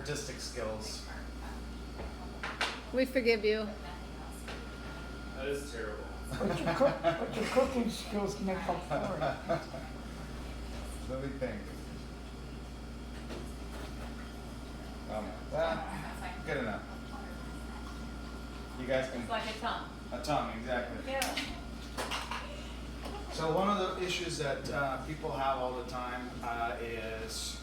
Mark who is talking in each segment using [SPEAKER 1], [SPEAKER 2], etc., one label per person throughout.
[SPEAKER 1] artistic skills.
[SPEAKER 2] We forgive you.
[SPEAKER 3] That is terrible.
[SPEAKER 4] But your cooking skills make up for it.
[SPEAKER 1] Let me think. Good enough. You guys can.
[SPEAKER 5] It's like a tongue.
[SPEAKER 1] A tongue, exactly.
[SPEAKER 5] Yeah.
[SPEAKER 1] So one of the issues that people have all the time is,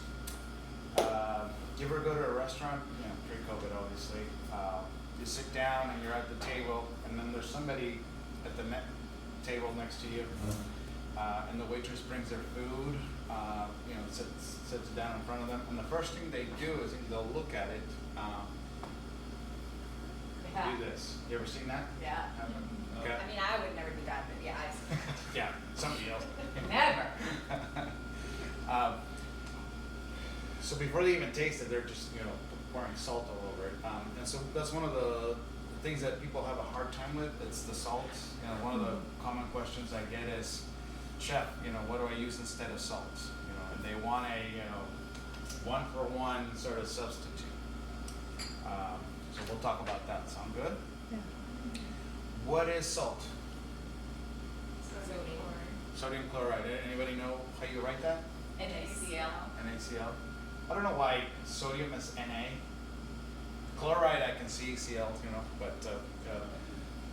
[SPEAKER 1] you ever go to a restaurant, you know, pre-COVID obviously, you sit down and you're at the table and then there's somebody at the table next to you, and the waitress brings their food, you know, sits down in front of them, and the first thing they do is they'll look at it,
[SPEAKER 5] Yeah.
[SPEAKER 1] do this. You ever seen that?
[SPEAKER 5] Yeah.
[SPEAKER 1] Okay.
[SPEAKER 5] I mean, I would never do that, but yeah,
[SPEAKER 1] Yeah, somebody else.
[SPEAKER 5] never.
[SPEAKER 1] So before they even taste it, they're just, you know, pouring salt all over it. And so that's one of the things that people have a hard time with. It's the salt. You know, one of the common questions I get is, chef, you know, what do I use instead of salt? You know, and they want a, you know, one-for-one sort of substitute. So we'll talk about that. Sound good?
[SPEAKER 2] Yeah.
[SPEAKER 1] What is salt?
[SPEAKER 5] Sodium.
[SPEAKER 1] Sodium chloride. Anybody know how you write that?
[SPEAKER 5] NaCl.
[SPEAKER 1] NaCl. I don't know why sodium is Na. Chloride I can see Cl, you know, but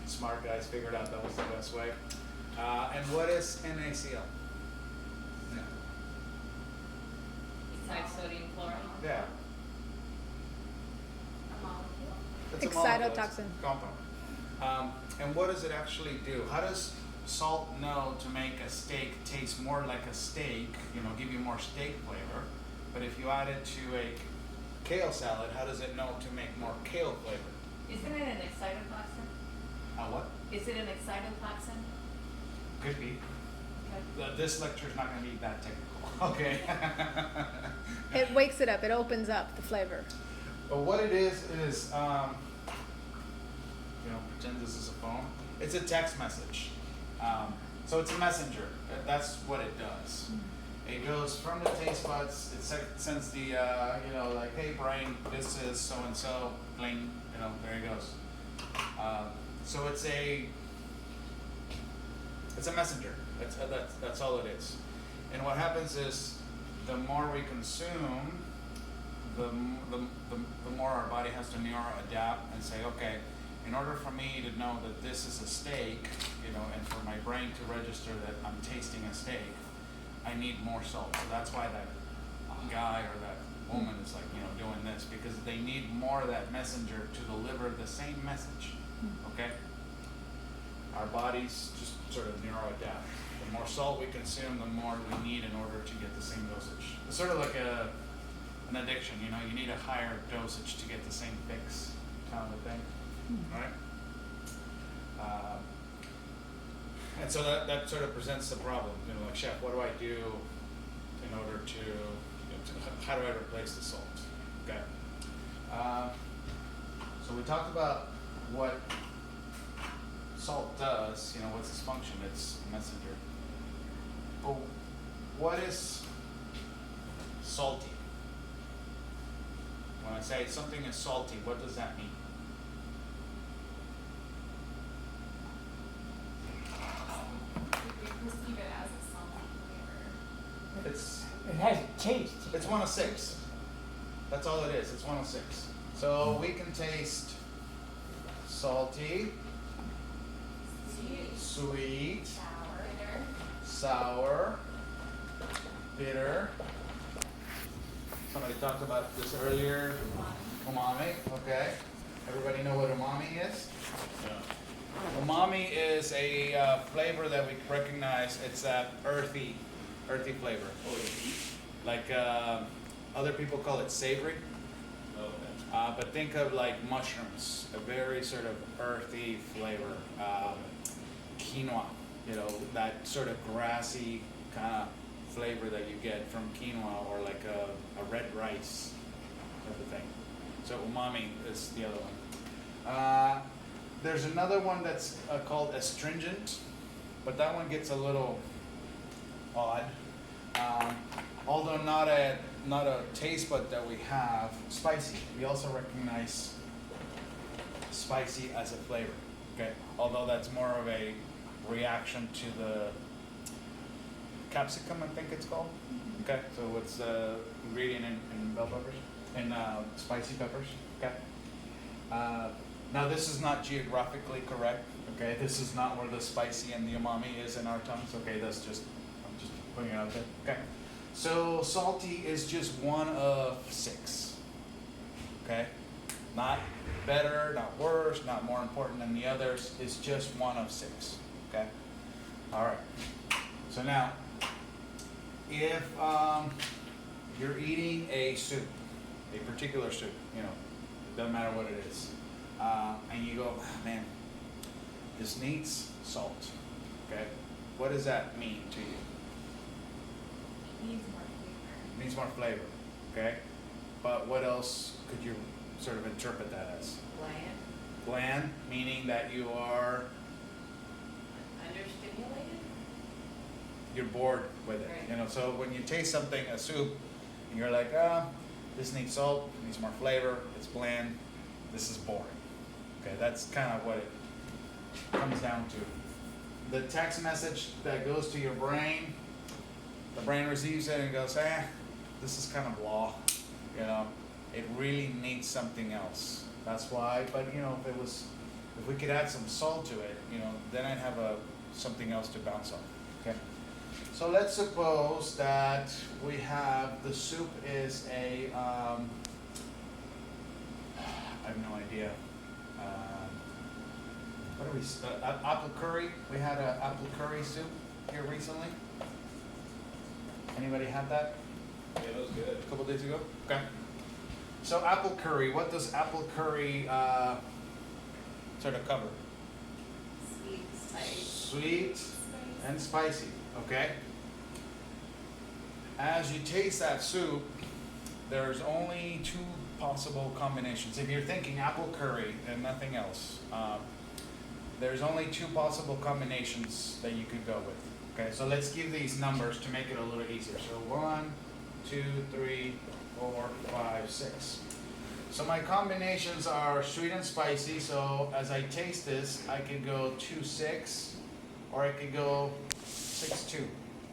[SPEAKER 1] smart guys figured out that was the best way. And what is NaCl? Yeah.
[SPEAKER 5] Besides sodium chloride.
[SPEAKER 1] Yeah. It's a
[SPEAKER 2] Excitotoxin.
[SPEAKER 1] molecule, it's a compound. And what does it actually do? How does salt know to make a steak taste more like a steak, you know, give you more steak flavor? But if you add it to a kale salad, how does it know to make more kale flavor?
[SPEAKER 5] Isn't it an excitotoxin?
[SPEAKER 1] What?
[SPEAKER 5] Is it an excitotoxin?
[SPEAKER 1] Could be.
[SPEAKER 5] Okay.
[SPEAKER 1] This lecture is not going to be that technical. Okay.
[SPEAKER 2] It wakes it up. It opens up the flavor.
[SPEAKER 1] But what it is, you know, pretend this is a phone. It's a text message. So it's a messenger. That's what it does. It goes from the taste buds. It sends the, you know, like, hey brain, this is so and so. Bling, you know, there it goes. So it's a messenger. That's all it is. And what happens is, the more we consume, the more our body has to neuro-adapt and say, okay, in order for me to know that this is a steak, you know, and for my brain to register that I'm tasting a steak, I need more salt. So that's why that guy or that woman is like, you know, doing this, because they need more of that messenger to deliver the same message, okay? Our bodies just sort of neuro-adapt. The more salt we consume, the more we need in order to get the same dosage. It's sort of like an addiction, you know, you need a higher dosage to get the same fix, kind of a thing, right? And so that sort of presents the problem, you know, like, chef, what do I do in order to, you know, how do I replace the salt? Okay. So we talked about what salt does, you know, what's its function? It's a messenger. But what is salty? When I say something is salty, what does that mean?
[SPEAKER 6] We perceive it as a salty flavor.
[SPEAKER 4] It has a taste.
[SPEAKER 1] It's 1 of 6. That's all it is. It's 1 of 6. So we can taste salty, sweet, sour, bitter. Somebody talked about this earlier. Umami. Okay. Everybody know what umami is? Yeah. Umami is a flavor that we recognize. It's that earthy flavor. Like other people call it savory. But think of like mushrooms, a very sort of earthy flavor. Quinoa, you know, that sort of grassy kind of flavor that you get from quinoa, or like a red rice type of thing. So umami is the other one. There's another one that's called astringent, but that one gets a little odd. although not a taste bud that we have, spicy. We also recognize spicy as a flavor. Okay, although that's more of a reaction to the capsicum, I think it's called. Okay, so it's the ingredient in bell peppers and spicy peppers. Okay. Now this is not geographically correct. Okay, this is not where the spicy and the umami is in our tongues. Okay, that's just I'm just putting it out there. Okay, so salty is just one of 6. Okay, not better, not worse, not more important than the others. It's just one of 6. Okay, all right. So now, if you're eating a soup, a particular soup, you know, it doesn't matter what it is, and you go, "Ah, man, this needs salt." Okay, what does that mean to you?
[SPEAKER 6] It needs more flavor.
[SPEAKER 1] It needs more flavor. Okay, but what else could you sort of interpret that as?
[SPEAKER 5] Bland,
[SPEAKER 1] Bland, meaning that you are
[SPEAKER 5] understimulated?
[SPEAKER 1] you're bored with it.
[SPEAKER 5] Right.
[SPEAKER 1] You know, so when you taste something, a soup, and you're like, this needs salt, needs more flavor, it's bland, this is boring. Okay, that's kind of what it comes down to. The text message that goes to your brain, the brain receives it and goes, this is kind of blah. You know, it really needs something else. That's why, but you know, if we could add some salt to it, you know, then I'd have something else to bounce off. Okay. So let's suppose that we have the soup is a I have no idea. What do we apple curry? We had an apple curry soup here recently. Anybody had that?
[SPEAKER 3] Yeah, that was good.
[SPEAKER 1] A couple days ago. Okay. So apple curry. What does apple curry sort of cover?
[SPEAKER 5] Sweet, spicy.
[SPEAKER 1] Sweet and spicy. Okay. As you taste that soup, there's only 2 possible combinations. If you're thinking apple curry and nothing else, there's only 2 possible combinations that you could go with. Okay, so let's give these numbers to make it a little easier. So 1, 2, 3, 4, 5, 6. So my combinations are sweet and spicy. So as I taste this, I could go 2-6, or I could go 6-2.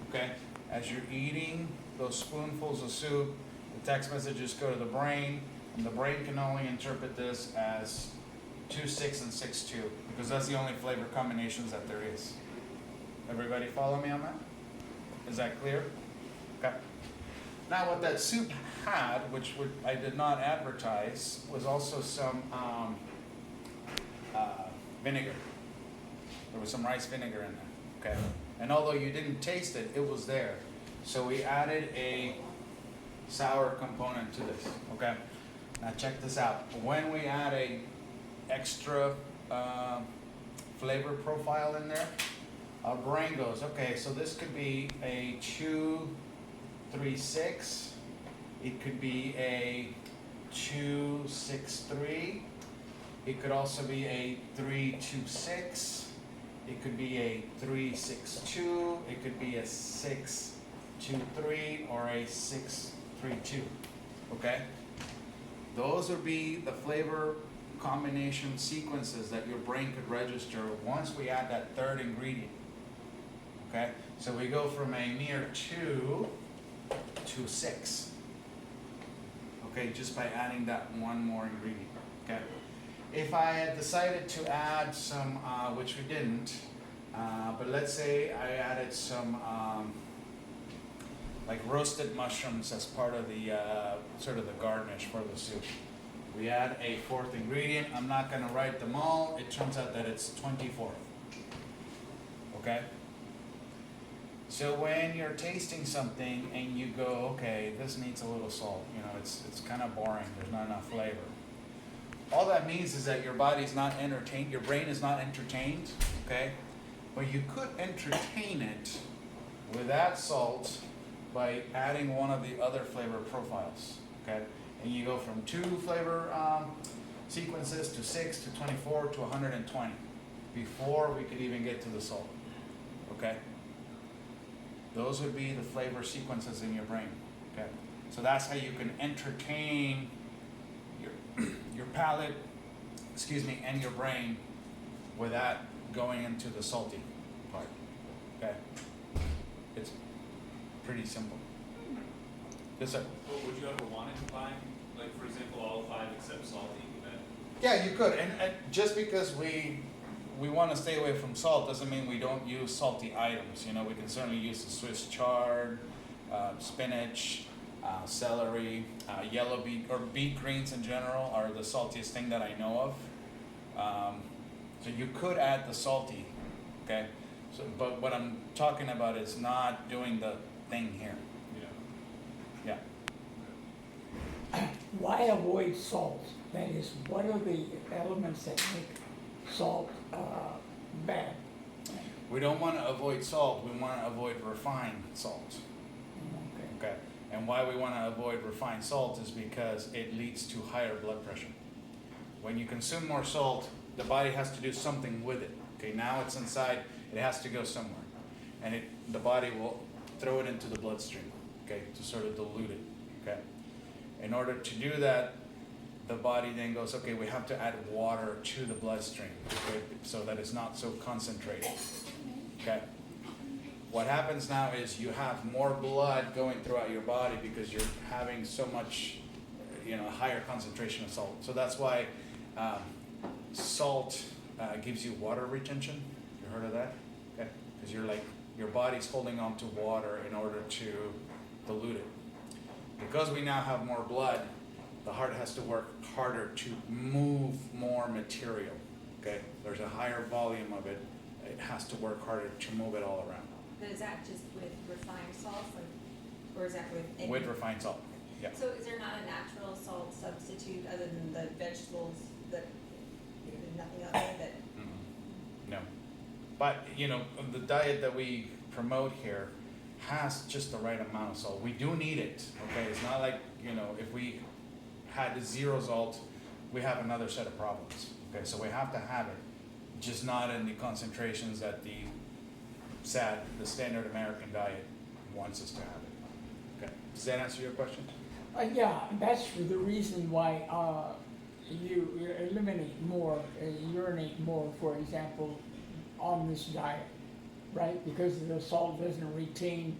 [SPEAKER 1] Okay, as you're eating those spoonfuls of soup, the text messages go to the brain, and the brain can only interpret this as 2-6 and 6-2, because that's the only flavor combinations that there is. Everybody follow me on that? Is that clear? Okay. Now what that soup had, which I did not advertise, was also some vinegar. There was some rice vinegar in there, okay? And although you didn't taste it, it was there. So we added a sour component to this, okay? Now check this out. When we add a extra flavor profile in there, our brain goes, okay, so this could be a 2-3-6. It could be a 2-6-3. It could also be a 3-2-6. It could be a 3-6-2. It could be a 6-2-3 or a 6-3-2. Okay? Those would be the flavor combination sequences that your brain could register once we add that third ingredient. Okay? So we go from a mere 2 to 6. Okay, just by adding that one more ingredient. Okay? If I had decided to add some, which we didn't, but let's say I added some like roasted mushrooms as part of the sort of the garnish for the soup. We add a 4th ingredient. I'm not going to write them all. It turns out that it's 24th. Okay? So when you're tasting something and you go, okay, this needs a little salt, you know, it's kind of boring. There's not enough flavor. All that means is that your body's not entertained, your brain is not entertained, okay? But you could entertain it with that salt by adding one of the other flavor profiles, okay? And you go from 2 flavor sequences to 6 to 24 to 120 before we could even get to the salt, okay? Those would be the flavor sequences in your brain. Okay, so that's how you can entertain your palate, and your brain without going into the salty part. Okay, it's pretty simple. Yes, sir.
[SPEAKER 3] Well, would you ever want to combine, like for example, all 5 except salty? Then
[SPEAKER 1] Yeah, you could, and just because we want to stay away from salt doesn't mean we don't use salty items. You know, we can certainly use the Swiss chard, spinach, celery, yellow beet, or beet greens in general are the saltiest thing that I know of. So you could add the salty, okay? So, but what I'm talking about is not doing the thing here.
[SPEAKER 3] yeah.
[SPEAKER 1] Yeah.
[SPEAKER 4] Why avoid salt? That is, what are the elements that make salt bad?
[SPEAKER 1] We don't want to avoid salt. We want to avoid refined salt.
[SPEAKER 4] Okay.
[SPEAKER 1] Okay. And why we want to avoid refined salt is because it leads to higher blood pressure. When you consume more salt, the body has to do something with it. Okay, now it's inside, it has to go somewhere. And the body will throw it into the bloodstream, okay, to sort of dilute it. Okay. In order to do that, the body then goes, okay, we have to add water to the bloodstream, okay, so that it's not so concentrated. Okay. What happens now is you have more blood going throughout your body because you're having so much, higher concentration of salt. So that's why salt gives you water retention. You heard of that? Okay. Because your body's holding on to water in order to dilute it. Because we now have more blood, the heart has to work harder to move more material. Okay. There's a higher volume of it. It has to work harder to move it all around.
[SPEAKER 5] But is that just with refined salts, or is that with any?
[SPEAKER 1] With refined salt. Yeah.
[SPEAKER 5] So is there not a natural salt substitute other than the vegetables that, there's nothing out there that?
[SPEAKER 1] No. But, the diet that we promote here has just the right amount of salt. We do need it, okay? It's not like, if we had 0 salt, we have another set of problems, okay? So we have to have it, just not in the concentrations that the standard American diet wants us to have it. Okay. Does that answer your question?
[SPEAKER 4] Yeah, that's the reason why you eliminate more, urinate more, for example, on this diet, right? Because the salt doesn't retain,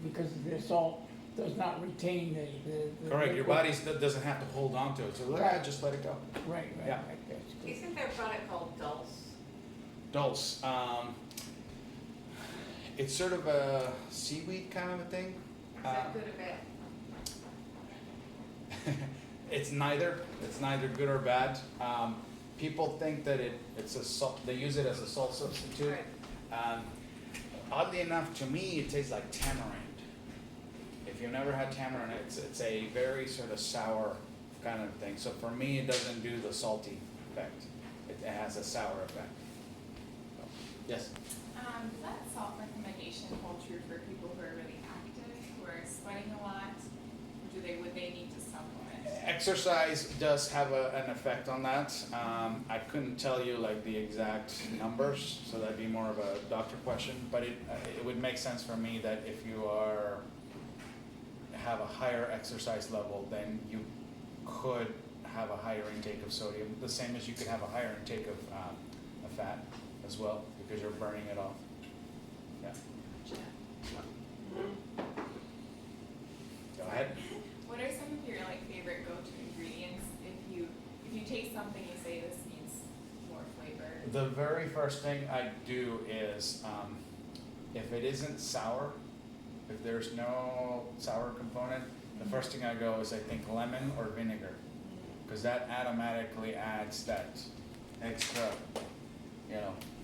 [SPEAKER 4] because the salt does not retain the
[SPEAKER 1] Correct. Your body doesn't have to hold on to it, so just let it go.
[SPEAKER 4] Right,
[SPEAKER 1] Yeah.
[SPEAKER 4] right, that's good.
[SPEAKER 5] Isn't there a product called Dulse?
[SPEAKER 1] Dulse. It's sort of a seaweed kind of a thing.
[SPEAKER 5] Is that good or bad?
[SPEAKER 1] It's neither. It's neither good or bad. People think that it's a salt. They use it as a salt substitute.
[SPEAKER 5] Right.
[SPEAKER 1] Oddly enough, to me, it tastes like tamarind. If you've never had tamarind, it's a very sort of sour kind of thing. So for me, it doesn't do the salty effect. It has a sour effect. So, yes.
[SPEAKER 6] Does that salt recommendation hold true for people who are really active, who are sweating a lot? Or would they need to supplement?
[SPEAKER 1] Exercise does have an effect on that. I couldn't tell you like the exact numbers, so that'd be more of a doctor question. But it would make sense for me that if you have a higher exercise level, then you could have a higher intake of sodium. The same as you could have a higher intake of fat as well, because you're burning it off. Yeah. Go ahead.
[SPEAKER 6] What are some of your favorite go-to ingredients? If you taste something, you say this needs more flavor.
[SPEAKER 1] The very first thing I do is, if it isn't sour, if there's no sour component, the first thing I go is I think lemon or vinegar, because that automatically adds that extra,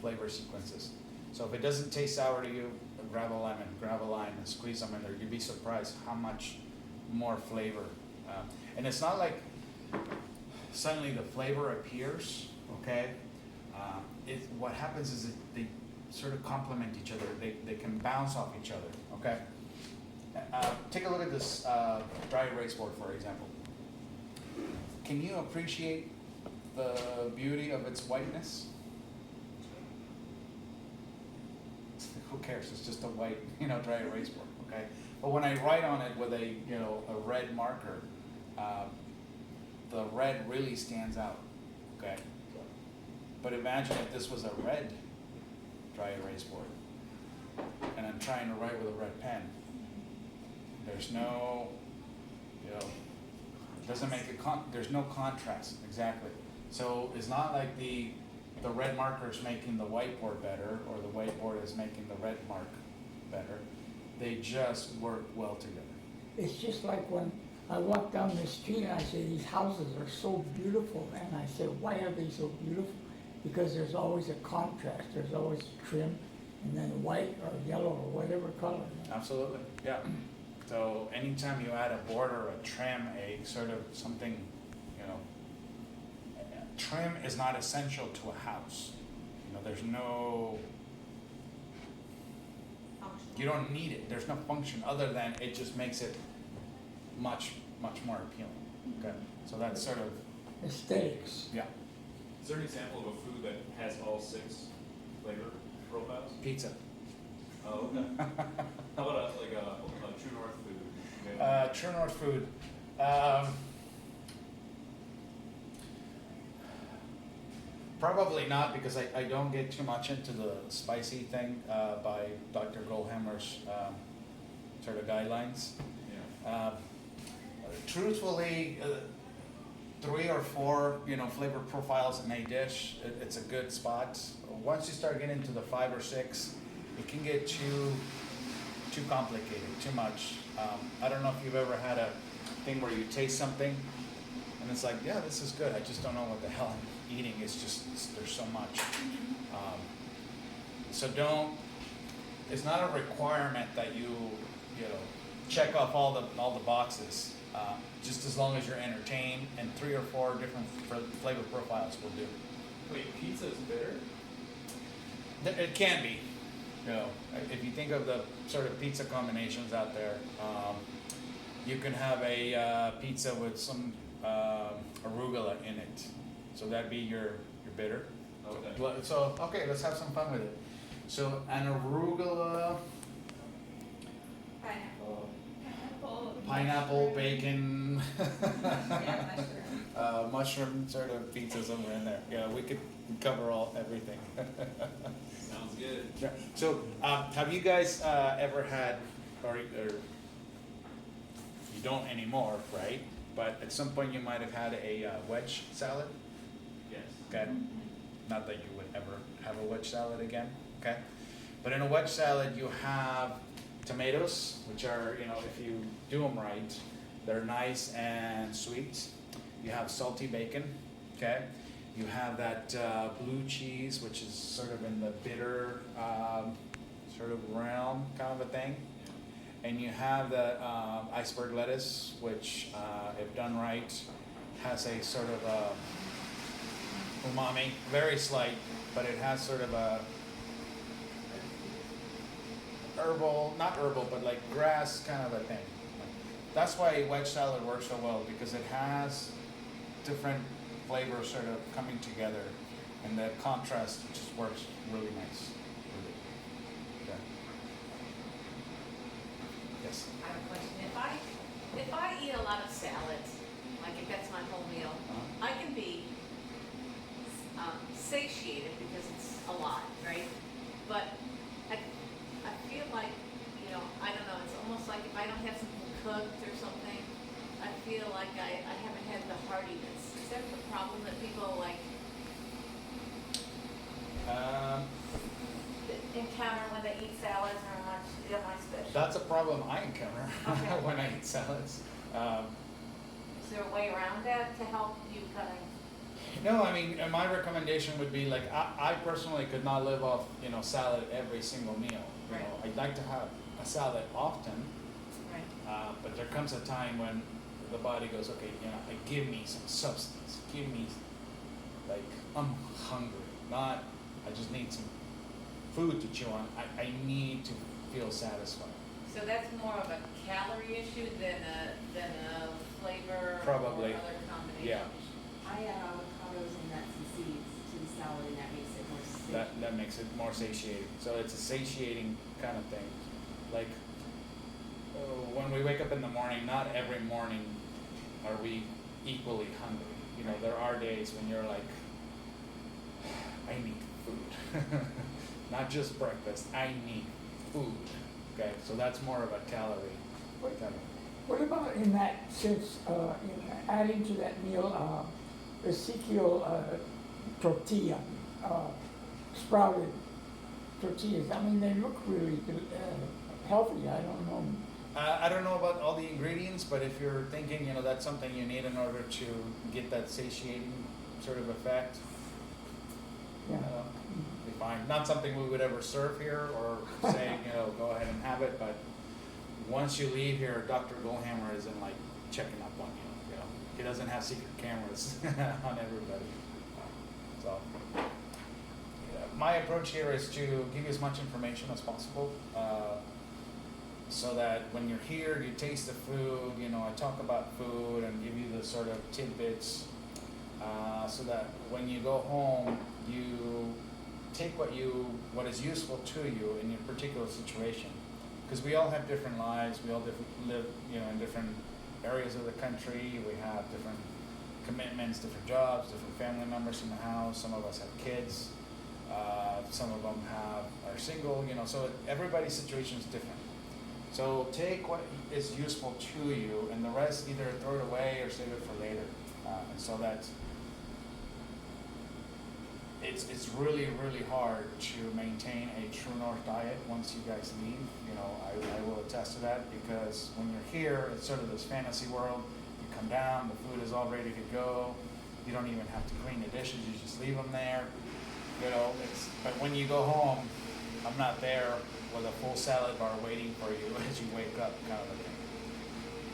[SPEAKER 1] flavor sequences. So if it doesn't taste sour to you, grab a lemon, grab a lime, and squeeze them in there. You'd be surprised how much more flavor. And it's not like suddenly the flavor appears, okay? What happens is they sort of complement each other. They can bounce off each other, okay? Take a look at this dry erase board, for example. Can you appreciate the beauty of its whiteness? who cares? It's just a white, dry erase board, okay? But when I write on it with a red marker, the red really stands out, okay? But imagine if this was a red dry erase board, and I'm trying to write with a red pen. There's no, it doesn't make there's no contrast, exactly. So it's not like the red marker is making the whiteboard better, or the whiteboard is making the red mark better. They just work well together.
[SPEAKER 4] It's just like when I walk down the street and I say, these houses are so beautiful, and I say, why are they so beautiful? Because there's always a contrast, there's always trim, and then white or yellow or whatever color.
[SPEAKER 1] Absolutely, yeah. So anytime you add a border, a trim, a sort of something, trim is not essential to a house. There's no, you don't need it. There's no function other than it just makes it much, much more appealing. Okay, so that's sort of,
[SPEAKER 4] Aesthetics.
[SPEAKER 1] yeah.
[SPEAKER 3] Is there an example of a food that has all 6 flavor profiles?
[SPEAKER 1] Pizza.
[SPEAKER 3] Oh, okay. How about a True North food? Okay.
[SPEAKER 1] True North food. Probably not, because I don't get too much into the spicy thing by Dr. Goldhammer's sort of guidelines.
[SPEAKER 3] Yeah.
[SPEAKER 1] Truthfully, 3 or 4 flavor profiles in a dish, it's a good spot. Once you start getting to the 5 or 6, it can get too complicated, too much. I don't know if you've ever had a thing where you taste something and it's like, yeah, this is good, I just don't know what the hell I'm eating. There's so much. So it's not a requirement that you check off all the boxes. Just as long as you're entertained, and 3 or 4 different flavor profiles will do.
[SPEAKER 3] Wait, pizza is bitter?
[SPEAKER 1] It can be. If you think of the sort of pizza combinations out there, you can have a pizza with some arugula in it. So that'd be your bitter.
[SPEAKER 3] Okay.
[SPEAKER 1] So okay, let's have some fun with it. So an arugula, pineapple, bacon,
[SPEAKER 5] Yeah, mushroom.
[SPEAKER 1] mushroom sort of pizza somewhere in there. Yeah, we could cover everything.
[SPEAKER 3] Sounds good.
[SPEAKER 1] Yeah. So have you guys ever had, or you don't anymore, right? But at some point you might have had a wedge salad.
[SPEAKER 3] Yes.
[SPEAKER 1] Okay. Not that you would ever have a wedge salad again. Okay. But in a wedge salad, you have tomatoes, which are, if you do them right, they're nice and sweet. You have salty bacon. Okay. You have that blue cheese, which is sort of in the bitter sort of realm, kind of a thing. And you have the iceberg lettuce, which, if done right, has a sort of umami, very slight, but it has sort of a not herbal, but like grass kind of a thing. That's why wedge salad works so well, because it has different flavors sort of coming together, and the contrast just works really nice. Really. Okay. Yes.
[SPEAKER 7] I have a question. If I eat a lot of salads, like if that's my whole meal, I can be satiated because it's a lot, right? But I feel like, I don't know, it's almost like if I don't have something cooked or something, I feel like I haven't had the heartiness. Is that the problem that people encounter when they eat salads, or am I special?
[SPEAKER 1] That's a problem I encounter
[SPEAKER 7] Okay.
[SPEAKER 1] when I eat salads.
[SPEAKER 7] Is there a way around that to help you kind of?
[SPEAKER 1] No, I mean, my recommendation would be like, I personally could not live off, salad every single meal.
[SPEAKER 7] Right.
[SPEAKER 1] I'd like to have a salad often,
[SPEAKER 7] Right.
[SPEAKER 1] but there comes a time when the body goes, okay, give me some substance. Give me, like, I'm hungry. Not, I just need some food to chew on. I need to feel satisfied.
[SPEAKER 7] So that's more of a calorie issue than a flavor
[SPEAKER 1] Probably.
[SPEAKER 7] or other combination?
[SPEAKER 1] Yeah.
[SPEAKER 8] I add avocados and nuts and seeds to the salad, and that makes it more
[SPEAKER 1] that makes it more satiating. So it's a satiating kind of thing. Like when we wake up in the morning, not every morning are we equally hungry. You know, there are days when you're like, I need food. Not just breakfast, I need food. Okay, so that's more of a calorie.
[SPEAKER 4] What about in that sense, in adding to that meal, Ezekiel tortilla, sprouted tortillas? I mean, they look really healthy. I don't know.
[SPEAKER 1] I don't know about all the ingredients, but if you're thinking, you know, that's something you need in order to get that satiating sort of effect,
[SPEAKER 4] Yeah.
[SPEAKER 1] be fine. Not something we would ever serve here or say, you know, go ahead and have it, but once you leave here, Dr. Goldhammer isn't like checking up on you, you know. He doesn't have secret cameras on everybody. So, yeah, my approach here is to give you as much information as possible. So that when you're here, you taste the food, you know, I talk about food and give you the sort of tidbits, so that when you go home, you take what is useful to you in your particular situation. Because we all have different lives, we all live, you know, in different areas of the country, we have different commitments, different jobs, different family members in the house, some of us have kids, some of them are single, you know, so everybody's situation is different. So take what is useful to you, and the rest either throw it away or save it for later. And so that it's really, really hard to maintain a true north diet once you guys leave. You know, I will attest to that, because when you're here, it's sort of this fantasy world. You come down, the food is all ready to go. You don't even have to clean the dishes, you just leave them there. You know, but when you go home, I'm not there with a full salad bar waiting for you as you wake up, kind of a thing.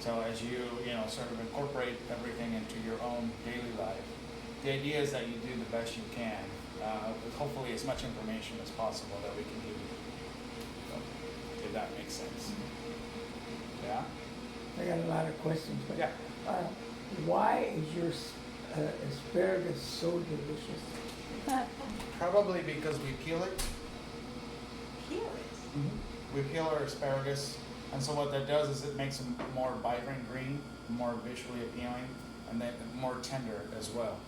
[SPEAKER 1] So as you know, sort of incorporate everything into your own daily life, the idea is that you do the best you can, with hopefully as much information as possible that we can give you. So, if that makes sense. Yeah?
[SPEAKER 4] I got a lot of questions, but
[SPEAKER 1] Yeah.
[SPEAKER 4] why is your asparagus so delicious?
[SPEAKER 1] Probably because we peel it.
[SPEAKER 5] Peel it.
[SPEAKER 1] We peel our asparagus, and so what that does is it makes them more vibrant green, more visually appealing, and then more tender as well.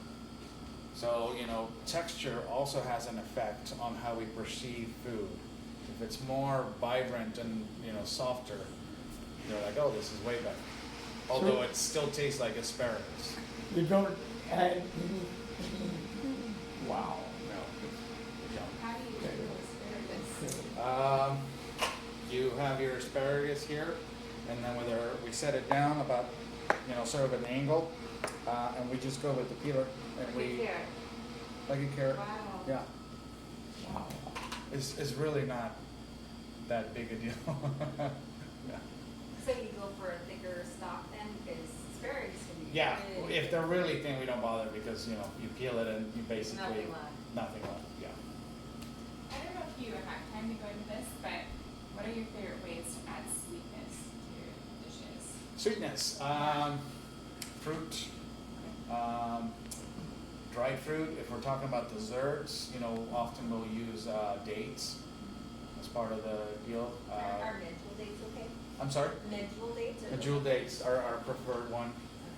[SPEAKER 1] So, you know, texture also has an effect on how we perceive food. If it's more vibrant and, you know, softer, you're like, oh, this is way better. Although it still tastes like asparagus.
[SPEAKER 4] You don't add any wow.
[SPEAKER 1] No, you don't.
[SPEAKER 6] How do you do asparagus?
[SPEAKER 1] You have your asparagus here, and then we set it down about, you know, sort of an angle, and we just go with the peeler, and like a carrot.
[SPEAKER 6] Wow.
[SPEAKER 1] Yeah,
[SPEAKER 4] Wow.
[SPEAKER 1] it's really not that big a deal. Yeah.
[SPEAKER 7] So you go for a thicker stock then, because asparagus can be
[SPEAKER 1] Yeah,
[SPEAKER 7] big.
[SPEAKER 1] if they're really thin, we don't bother, because, you know, you peel it and you basically
[SPEAKER 7] Nothing left.
[SPEAKER 1] nothing left. Yeah.
[SPEAKER 6] I don't know if you have time to go into this, but what are your favorite ways to add sweetness to your dishes?
[SPEAKER 1] Sweetness, fruit, dried fruit. If we're talking about desserts, you know, often we'll use dates as part of the deal.
[SPEAKER 5] Are medjool dates okay?
[SPEAKER 1] I'm sorry?
[SPEAKER 5] Medjool dates?
[SPEAKER 1] The jewel dates are our preferred one.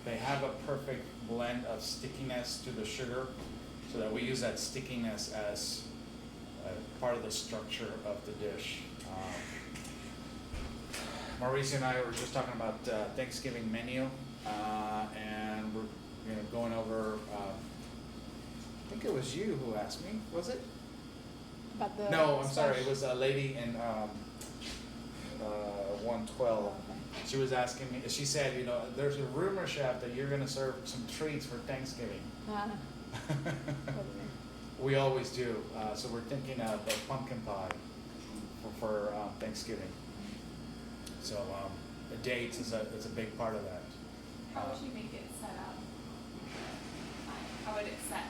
[SPEAKER 1] They have a perfect blend of stickiness to the sugar, so that we use that stickiness as part of the structure of the dish. Mauricio and I were just talking about Thanksgiving menu, and we're going over. I think it was you who asked me. Was it?
[SPEAKER 2] About the
[SPEAKER 1] No, I'm sorry.
[SPEAKER 2] special-
[SPEAKER 1] It was a lady in 112. She was asking me. She said, you know, there's a rumor, chef, that you're going to serve some treats for Thanksgiving. We always do. So we're thinking of a pumpkin pie for Thanksgiving. So the dates is a big part of that.
[SPEAKER 6] How would you make it set up? How would it set?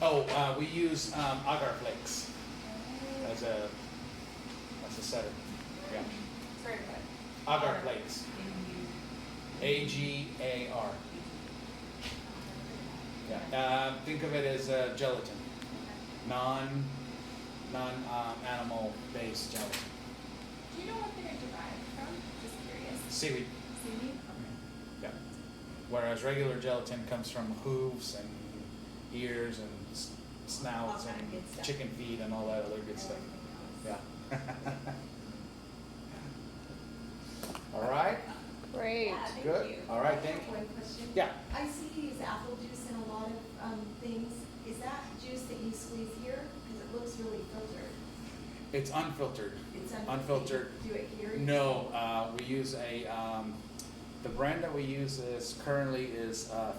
[SPEAKER 1] Oh, we use agar flakes as a setter. Yeah,
[SPEAKER 6] Sorry, what?
[SPEAKER 1] agar flakes. AGAR. Yeah. Think of it as gelatin, non-animal based gelatin.
[SPEAKER 6] Do you know what they're derived from? Just curious.
[SPEAKER 1] Seaweed.
[SPEAKER 6] Seaweed?
[SPEAKER 1] Yeah. Whereas regular gelatin comes from hooves and ears and snouts
[SPEAKER 5] All kind of
[SPEAKER 1] and
[SPEAKER 5] good stuff.
[SPEAKER 1] chicken feet and all that other good stuff.
[SPEAKER 5] Everything else.
[SPEAKER 1] Yeah. All right.
[SPEAKER 2] Great.
[SPEAKER 8] Yeah, thank
[SPEAKER 1] Good.
[SPEAKER 8] you.
[SPEAKER 1] All right,
[SPEAKER 8] I
[SPEAKER 1] thank
[SPEAKER 8] have one question.
[SPEAKER 1] Yeah.
[SPEAKER 8] I see you use apple juice in a lot of things. Is that juice that you squeeze here? Because it looks really filtered.
[SPEAKER 1] It's unfiltered.
[SPEAKER 8] It's
[SPEAKER 1] Unfiltered.
[SPEAKER 8] Do it here?
[SPEAKER 1] No, we use the brand that we use is currently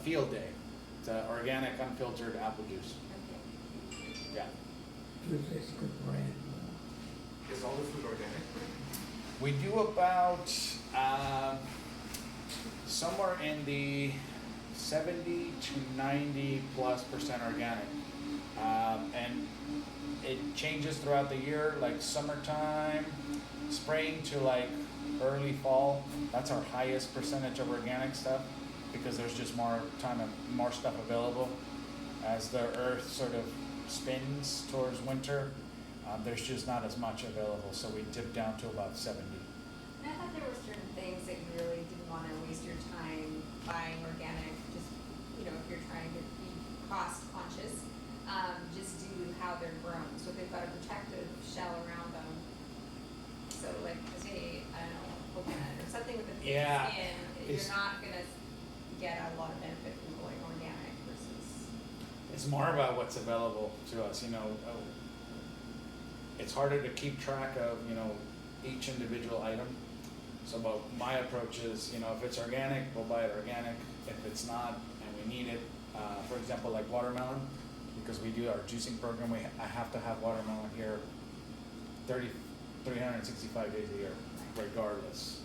[SPEAKER 1] Field Day. It's organic unfiltered apple juice.
[SPEAKER 8] Okay.
[SPEAKER 1] Yeah.
[SPEAKER 4] It's a good brand.
[SPEAKER 3] Is all the food organic?
[SPEAKER 1] We do about somewhere in the 70 to 90+% organic. And it changes throughout the year, like summertime, spring to like early fall. That's our highest percentage of organic stuff because there's just more stuff available. As the earth sort of spins towards winter, there's just not as much available, so we dip down to about 70.
[SPEAKER 5] And I thought there were certain things that you really didn't wanna waste your time buying organic, just, if you're trying to be cost conscious, just do how they're grown, so they've got a protective shell around them. So like, say, I don't know, coconut or something with a thick
[SPEAKER 1] Yeah,
[SPEAKER 5] skin,
[SPEAKER 1] it's-
[SPEAKER 5] you're not gonna get a lot of benefit from going organic versus.
[SPEAKER 1] It's more about what's available to us, It's harder to keep track of, each individual item. So about my approach is, if it's organic, we'll buy it organic. If it's not and we need it, for example, like watermelon, because we do our juicing program, I have to have watermelon here 365 days a year, regardless.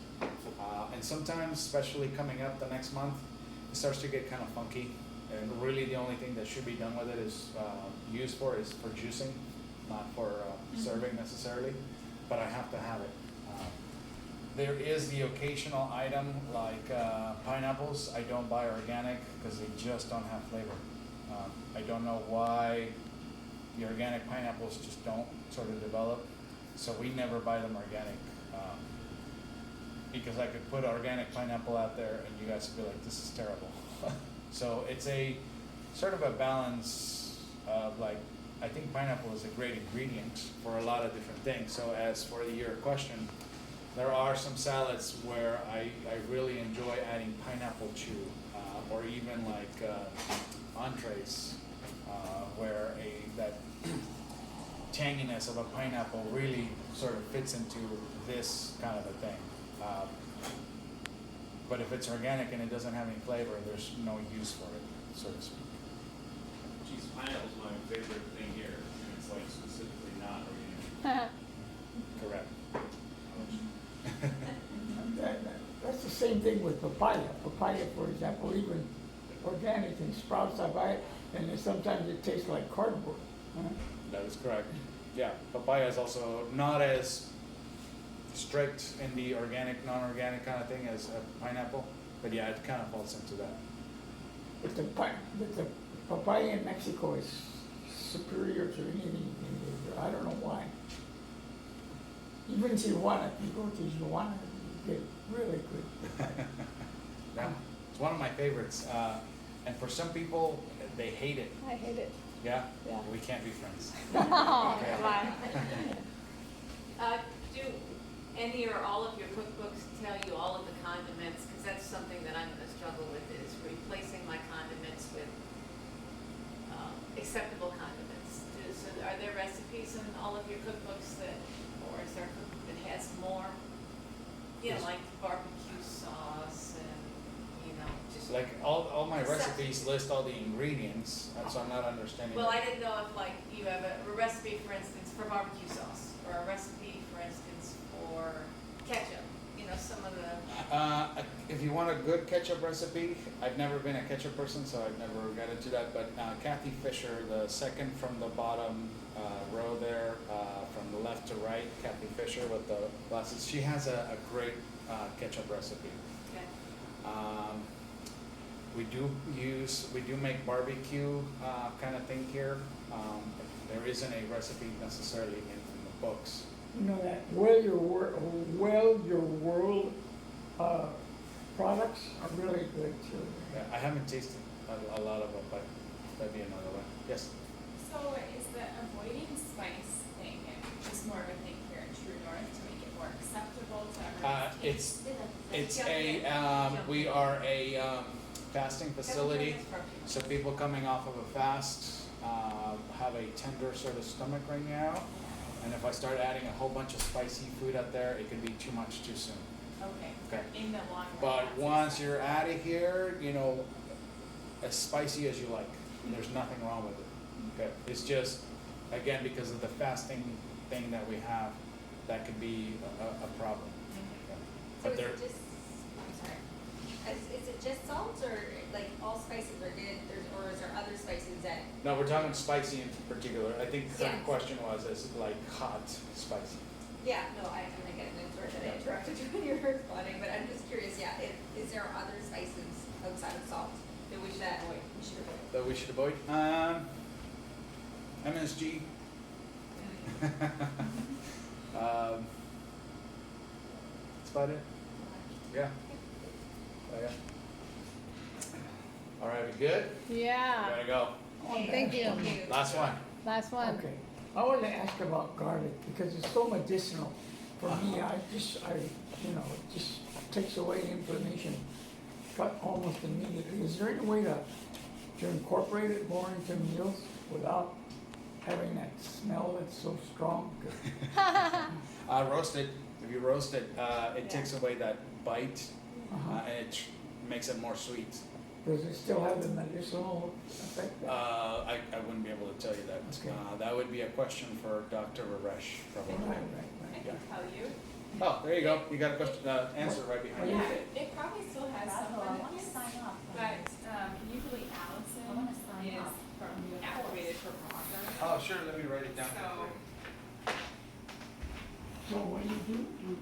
[SPEAKER 1] And sometimes, especially coming up the next month, it starts to get kind of funky. And really the only thing that should be done with it is used for juicing, not for serving necessarily, but I have to have it. There is the occasional item like pineapples. I don't buy organic because they just don't have flavor. I don't know why the organic pineapples just don't sort of develop, so we never buy them organic. Because I could put organic pineapple out there and you guys would be like, this is terrible. So it's a sort of a balance of like, I think pineapple is a great ingredient for a lot of different things. So as for your question, there are some salads where I really enjoy adding pineapple chew, or even like entrees, where that tanginess of a pineapple really sort of fits into this kind of a thing. But if it's organic and it doesn't have any flavor, there's no use for it, so to speak.
[SPEAKER 3] Geez, pineapple's my favorite thing here, and it's like specifically not organic.
[SPEAKER 1] Correct.
[SPEAKER 4] That's the same thing with papaya. Papaya, for example, even organic and sprouts, I buy it, and then sometimes it tastes like cardboard.
[SPEAKER 1] That is correct. Yeah, papaya is also not as strict in the organic, non-organic kind of thing as a pineapple, but yeah, it kind of falls into that.
[SPEAKER 4] But the papaya in Mexico is superior to anything. I don't know why. Even Tijuana, if you go to Tijuana, you get really good.
[SPEAKER 1] Yeah, it's one of my favorites, and for some people, they hate it.
[SPEAKER 2] I hate it.
[SPEAKER 1] Yeah?
[SPEAKER 2] Yeah.
[SPEAKER 1] We can't be friends.
[SPEAKER 2] Oh,
[SPEAKER 1] Okay.
[SPEAKER 2] come on.
[SPEAKER 7] Do any or all of your cookbooks tell you all of the condiments? Because that's something that I'm gonna struggle with, is replacing my condiments with acceptable condiments. So are there recipes in all of your cookbooks or is there a cookbook that has more?
[SPEAKER 1] Yes.
[SPEAKER 7] Like barbecue sauce and, just.
[SPEAKER 1] Like, all my
[SPEAKER 7] Except-
[SPEAKER 1] recipes list all the ingredients, and so I'm not understanding.
[SPEAKER 7] Well, I
[SPEAKER 1] that.
[SPEAKER 7] didn't know if like you have a recipe, for instance, for barbecue sauce, or a recipe, for instance, for ketchup, some of the.
[SPEAKER 1] If you want a good ketchup recipe, I've never been a ketchup person, so I've never got into that, but Kathy Fisher, the second from the bottom row there, from the left to right, Kathy Fisher with the glasses, she has a great ketchup recipe.
[SPEAKER 7] Okay.
[SPEAKER 1] We do make barbecue kind of thing here. There isn't a recipe necessarily in the books.
[SPEAKER 4] You know that Your World products are really good too.
[SPEAKER 1] Yeah, I haven't tasted a lot of them, but that'd be another one. Yes.
[SPEAKER 6] So is the avoiding spice thing just more of a thing here in True North to make it more acceptable to everyone's taste?
[SPEAKER 1] We are a fasting facility, so people coming off of a fast have a tender sort of stomach right now. And if I start adding a whole bunch of spicy food out there, it could be too much too soon.
[SPEAKER 6] Okay.
[SPEAKER 1] Okay.
[SPEAKER 6] In the long run.
[SPEAKER 1] But
[SPEAKER 6] that's
[SPEAKER 1] once you're out of here, as spicy as you like. There's nothing wrong with it. Okay. It's just, again, because of the fasting thing that we have, that could be a problem. Okay.
[SPEAKER 5] So
[SPEAKER 1] But
[SPEAKER 5] is
[SPEAKER 1] there,
[SPEAKER 5] it just, I'm sorry, is it just salt or like all spices are good, or is there other spices that?
[SPEAKER 1] no, we're talking spicy in particular. I think the
[SPEAKER 5] Yeah.
[SPEAKER 1] question was, is it like hot spicy?
[SPEAKER 5] Yeah, no, I get it, sorry that I interrupted you when you were responding, but I'm just curious, yeah, is there other spices outside of salt that we should avoid?
[SPEAKER 1] That we should avoid? MSG. That's about it. Yeah. Oh, yeah. All right, we good?
[SPEAKER 2] Yeah.
[SPEAKER 1] Gotta go.
[SPEAKER 2] Thank you.
[SPEAKER 1] Last one.
[SPEAKER 2] Last one.
[SPEAKER 4] Okay, I want to ask about garlic because it's so medicinal. For me, it just takes away inflammation, cut almost immediately. Is there any way to incorporate it more into meals without having that smell that's so strong?
[SPEAKER 1] Roast it. If you roast it, it takes away that bite, and it makes it more sweet.
[SPEAKER 4] Does it still have the medicinal effect?
[SPEAKER 1] I wouldn't be able to tell you that.
[SPEAKER 4] Okay.
[SPEAKER 1] That would be a question for Dr. Raresh,
[SPEAKER 4] Right,
[SPEAKER 1] probably.
[SPEAKER 4] right,
[SPEAKER 6] I
[SPEAKER 4] right.
[SPEAKER 6] can tell you.
[SPEAKER 1] Oh, there you go. You got a question, answer right behind you.
[SPEAKER 6] Yeah, it probably still has some benefits,
[SPEAKER 8] up.
[SPEAKER 6] but usually Allison
[SPEAKER 8] I wanna sign
[SPEAKER 6] is
[SPEAKER 8] up.
[SPEAKER 6] activated for blogger.
[SPEAKER 1] Oh, sure. Let me write it down.
[SPEAKER 6] So
[SPEAKER 4] So what do? You